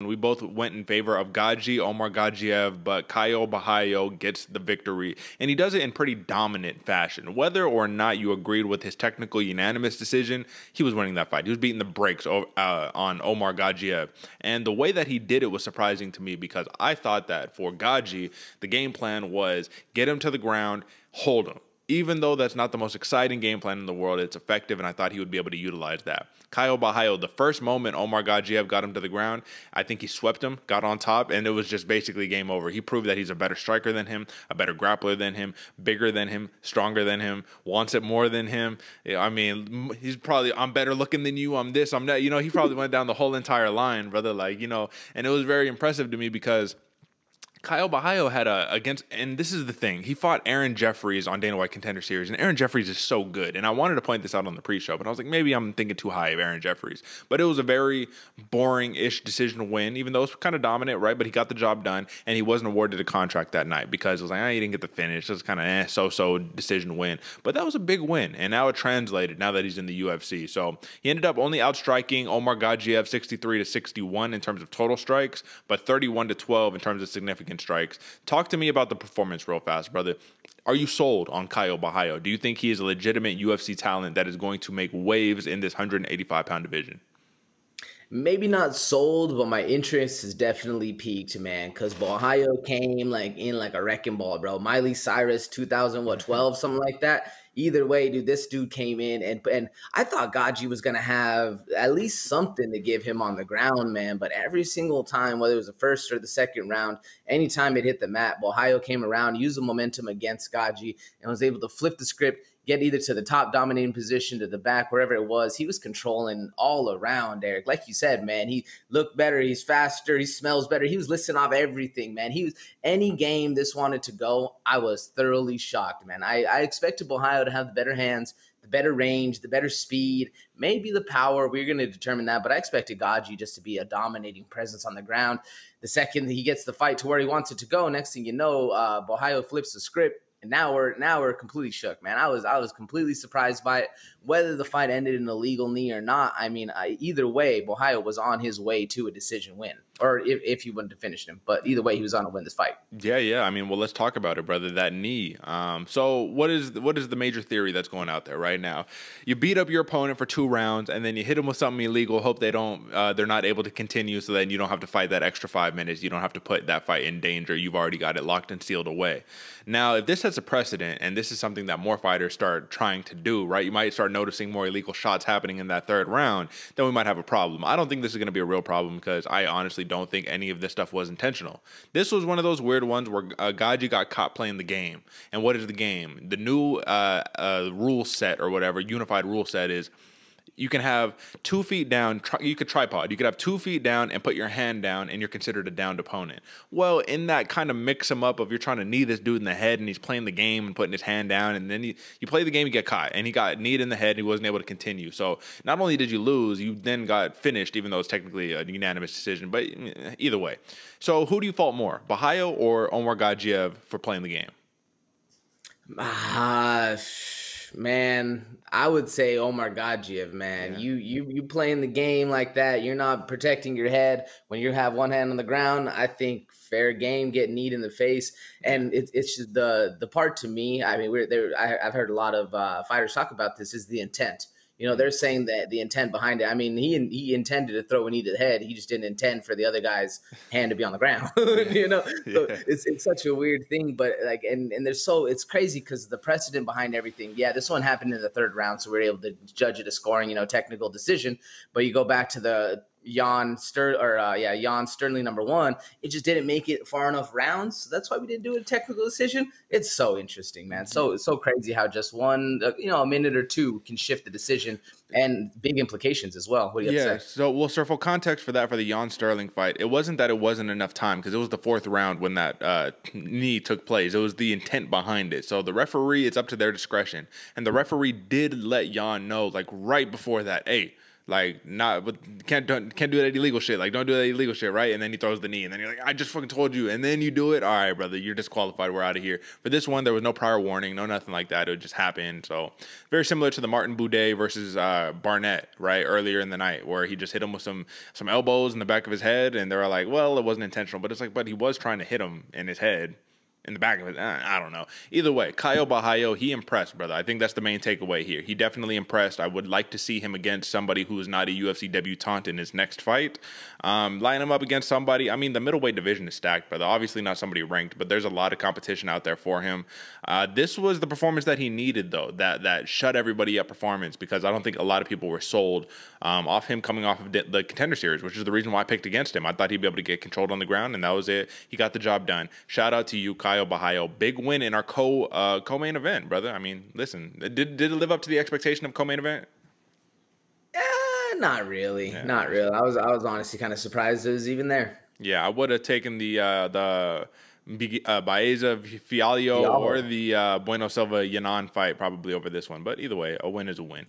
We both went in favor of Gadzhi Omargadzhiev, but Caio Borralho gets the victory, and he does it in pretty dominant fashion. Whether or not you agreed with his technical unanimous decision, he was winning that fight. He was beating the brakes on Omargadzhiev, and the way that he did it was surprising to me because I thought that for Gadzhi, the game plan was get him to the ground, hold him. Even though that's not the most exciting game plan in the world, it's effective, and I thought he would be able to utilize that. Caio Borralho, the first moment Omargadzhiev got him to the ground, I think he swept him, got on top, and it was just basically game over. He proved that he's a better striker than him, a better grappler than him, bigger than him, stronger than him, wants it more than him. I mean, he's probably, I'm better looking than you, I'm this, I'm that. He probably went down the whole entire line, brother. And it was very impressive to me because Caio Borralho had and this is the thing, he fought Aaron Jeffries on Dana White Contender Series, and Aaron Jeffries is so good, and I wanted to point this out on the pre-show, but I was like, maybe I'm thinking too high of Aaron Jeffries, but it was a very boring-ish decision win, even though it was kind of dominant, right, but he got the job done, and he wasn't awarded a contract that night, because it was like, he didn't get the finish, it was kind of so-so decision win, but that was a big win, and now it translated, now that he's in the UFC, so he ended up only outstriking Omargadzhiev 63-61 in terms of total strikes, but 31-12 in terms of significant strikes. Talk to me about the performance real fast, brother. Are you sold on Caio Borralho? Do you think he is a legitimate UFC talent that is going to make waves in this 185-pound division? Maybe not sold, but my interest has definitely peaked, man. Because Borralho came in a wrecking ball, bro. Miley Cyrus, 2012, something like that. Either way, dude, this dude came in and I thought Gadzhi was gonna have at least something to give him on the ground, man. But every single time, whether it was the first or the second round, anytime it hit the mat, Borralho came around, used the momentum against Gadzhi, and was able to flip the script, get either to the top dominating position, to the back, wherever it was. He was controlling all around, Eric. Like you said, man, he looked better, he's faster, he smells better. He was listing off everything, man. Any game this wanted to go, I was thoroughly shocked, man. I expected Borralho to have the better hands, the better range, the better speed, maybe the power. We're going to determine that, but I expected Gadzhi just to be a dominating presence on the ground. The second he gets the fight to where he wants it to go, next thing you know, Borralho flips the script. And now we're completely shook, man. I was completely surprised by it. Whether the fight ended in a legal knee or not, I mean, either way, Borralho was on his way to a decision win, or if he wouldn't have finished him. But either way, he was on to win this fight. Yeah. I mean, well, let's talk about it, brother. That knee. So what is the major theory that's going out there right now? You beat up your opponent for 2 rounds, and then you hit them with something illegal. Hope they're not able to continue, so then you don't have to fight that extra 5 minutes. You don't have to put that fight in danger. You've already got it locked and sealed away. Now, if this sets a precedent, and this is something that more fighters start trying to do, right? You might start noticing more illegal shots happening in that 3rd round, then we might have a problem. I don't think this is going to be a real problem because I honestly don't think any of this stuff was intentional. This was one of those weird ones where Gadzhi got caught playing the game. And what is the game? The new rule set or whatever, unified rule set is you can have 2 feet down, you could tripod. You could have 2 feet down and put your hand down, and you're considered a downed opponent. Well, in that kind of mix him up of you're trying to knee this dude in the head, and he's playing the game and putting his hand down, and then you play the game, you get caught, and he got kneed in the head, and he wasn't able to continue. So not only did you lose, you then got finished, even though it's technically a unanimous decision, but either way. So who do you fault more, Borralho or Omargadzhiev for playing the game? Man, I would say Omargadzhiev, man. Yeah. You playing the game like that, you're not protecting your head when you have one hand on the ground. I think fair game, get kneed in the face. And it's just the part to me, I mean, I've heard a lot of fighters talk about this, is the intent. They're saying that the intent behind it. I mean, he intended to throw a knee to the head. He just didn't intend for the other guy's hand to be on the ground. So it's such a weird thing. But and it's crazy because the precedent behind everything. Yeah, this one happened in the 3rd round, so we were able to judge it a scoring, technical decision. But you go back to the Jan Sterling #1. It just didn't make it far enough rounds, so that's why we didn't do a technical decision. It's so interesting, man. So crazy how just one, a minute or 2 can shift the decision, and big implications as well. What do you have to say? So for context for the Jan Sterling fight, it wasn't that it wasn't enough time because it was the 4th round when that knee took place. It was the intent behind it. So the referee, it's up to their discretion, and the referee did let Jan know right before that, hey, Like, not, but can't do that illegal shit. Like, don't do that illegal shit, right? And then he throws the knee, and then you're like, I just fucking told you. And then you do it. All right, brother, you're disqualified. We're out of here. For this one, there was no prior warning, no nothing like that. It just happened. So very similar to the Martin Boudet versus Barnett, right, earlier in the night, where he just hit him with some elbows in the back of his head, and they were like, well, it wasn't intentional, but it's like, but he was trying to hit him in his head. In the back of it, I don't know. Either way, Caio Borralho, he impressed, brother. I think that's the main takeaway here. He definitely impressed. I would like to see him against somebody who is not a UFC debutant in his next fight. Line him up against somebody. I mean, the middleweight division is stacked, brother. Obviously not somebody ranked, but there's a lot of competition out there for him. This was the performance that he needed, though, that shut everybody up performance, because I don't think a lot of people were sold off him coming off of the Contender Series, which is the reason why I picked against him. I thought he'd be able to get controlled on the ground, and that was it. He got the job done. Shout out to you, Caio Borralho. Big win in our co-main event, brother. I mean, listen, did it live up to the expectation of co-main event? Not really. Yeah. Not really. I was honestly kind of surprised it was even there. Yeah, I would have taken the Baeza Fialho or the Bueno Silva Yanan fight probably over this one. But either way, a win is a win.